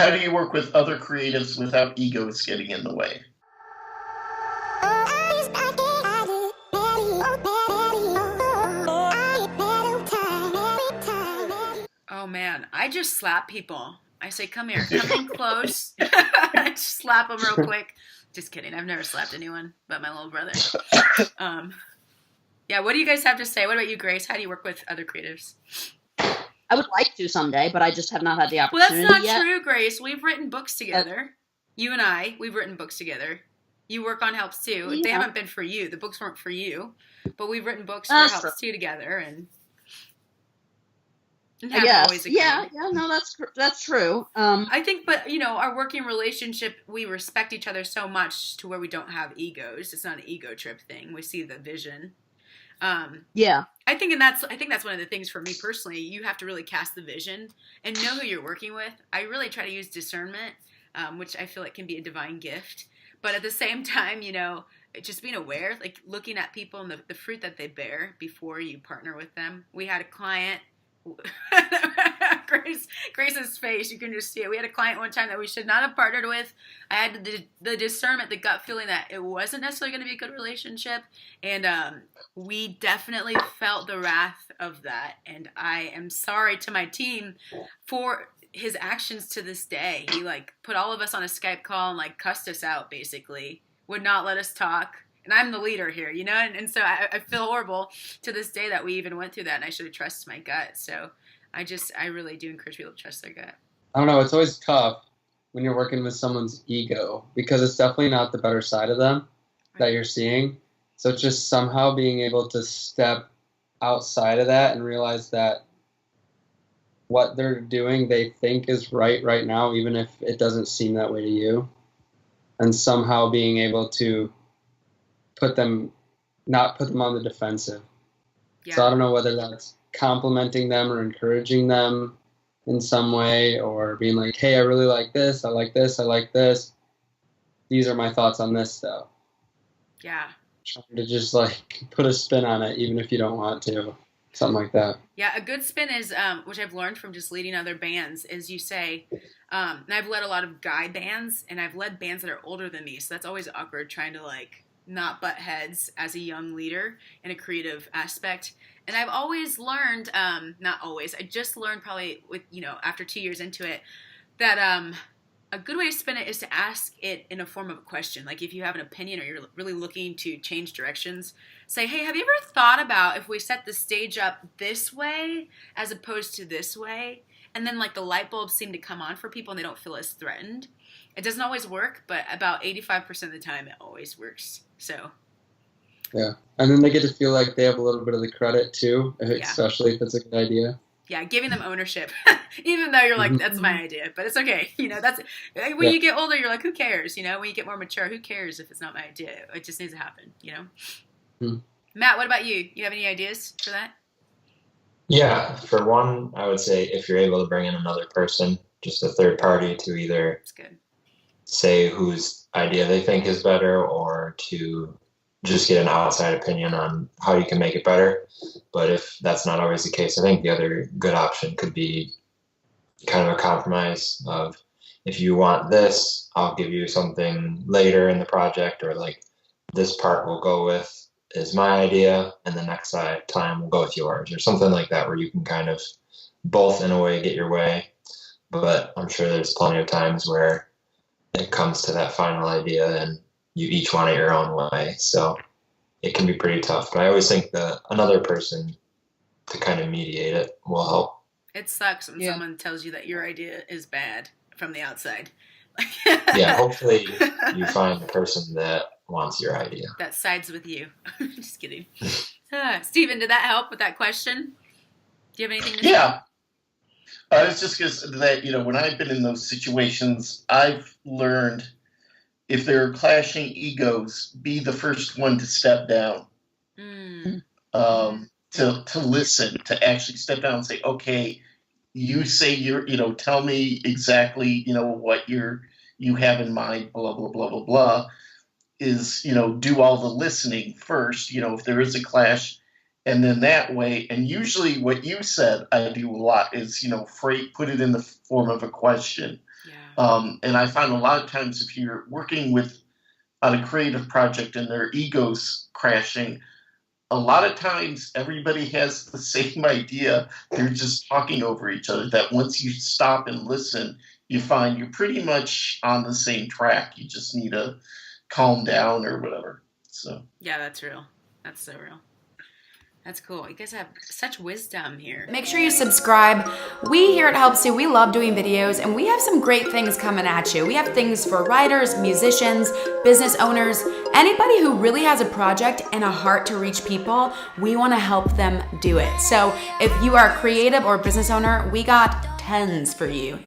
How do you work with other creatives without egos getting in the way? Oh man, I just slap people. I say, come here, come in close. I just slap them real quick. Just kidding. I've never slapped anyone but my little brother. Yeah, what do you guys have to say? What about you, Grace? How do you work with other creatives? I would like to someday, but I just have not had the Well, opportunity that's not yet. true, Grace. We've written books together. You and I, we've written books together. You work on Helps too. Yeah. They haven't been for you. The books weren't for you. But we've written books for Helps too together. And I guess. Yeah, no, that's true. I think, but, our working relationship, we respect each other so much to where we don't have egos. It's not an ego trip thing. We see the vision. Yeah. I think that's one of the things for me personally. You have to really cast the vision and know who you're working with. I really try to use discernment, which I feel like can be a divine gift. But at the same time, just being aware, like looking at people and the fruit that they bear before you partner with them. We had a client. Grace's face, you can just see it. We had a client one time that we should not have partnered with. I had the discernment, the gut feeling that it wasn't necessarily going to be a good relationship, and we definitely felt the wrath of that. And I am sorry to my team for his actions to this day. He put all of us on a Skype call and cussed us out, basically. Would not let us talk. And I'm the leader here, and so I feel horrible to this day that we even went through that, and I should have trusted my gut. So I really do encourage people to trust their gut. I don't know. It's always tough when you're working with someone's ego because it's definitely not the better side of them that you're seeing. So just somehow being able to step outside of that and realize that what they're doing they think is right now, even if it doesn't seem that way to you. And somehow being able to not put them on the defensive. Yeah. So I don't know whether that's complimenting them or encouraging them in some way, or being like, hey, I really like this, I like this, I like this. These are my thoughts on this, though. Yeah. Trying to just put a spin on it, even if you don't want to. Something like that. Yeah, a good spin is, which I've learned from just leading other bands, is you say, and I've led a lot of guy bands, and I've led bands that are older than me, so that's always awkward trying to not butt heads as a young leader in a creative aspect. And I've always learned, not always, I just learned probably with, after 2 years into it, that a good way to spin it is to ask it in a form of a question. Like if you have an opinion or you're really looking to change directions, say, hey, have you ever thought about if we set the stage up this way as opposed to this way? And then the light bulbs seem to come on for people and they don't feel as threatened. It doesn't always work, but about 85% of the time it always works. So. Yeah. And then they get to feel like they have a little bit of the credit too, especially if it's a good idea. Yeah, giving them ownership, even though you're like, that's my idea, but it's okay. That's when you get older, you're like, who cares? When you get more mature, who cares if it's not my idea? It just needs to happen, Matt, what about you? You have any ideas for that? Yeah, for one, I would say if you're able to bring in another person, just a third party to either say whose idea they think is better or to just get an outside opinion on how you can make it better. But if that's not always the case, I think the other good option could be kind of a compromise of, if you want this, I'll give you something later in the project, or this part we'll go with is my idea and the next time we'll go with yours, or something like that, where you can kind of both in a way get your way. But I'm sure there's plenty of times where it comes to that final idea and you each want it your own way. So it can be pretty tough. But I always think that another person to kind of mediate it will help. It sucks when someone tells you that your idea is bad from the outside. Yeah, hopefully you find the person that wants your idea. That sides with you. Just kidding. Steven, did that help with that question? Do you have anything to say? Yeah. It's just because that, when I've been in those situations, I've learned if there are clashing egos, be the first one to step down, to listen, to actually step down and say, okay, you say tell me exactly, what you have in mind, blah, blah, blah, blah, blah, is, do all the listening first, if there is a clash. And then that way, and usually what you said I do a lot is, put it in the form of a question. And I find a lot of times if you're working on a creative project and their egos crashing, a lot of times everybody has the same idea. They're just talking over each other. That once you stop and listen, you find you're pretty much on the same track. You just need to calm down or whatever. So yeah, that's real. That's so real. That's cool. You guys have such wisdom here. Make sure you subscribe. We here at Helps You, we love doing videos, and we have some great things coming at you. We have things for writers, musicians, business owners, anybody who really has a project and a heart to reach people. We want to help them do it. So if you are a creative or business owner, we got tons for you.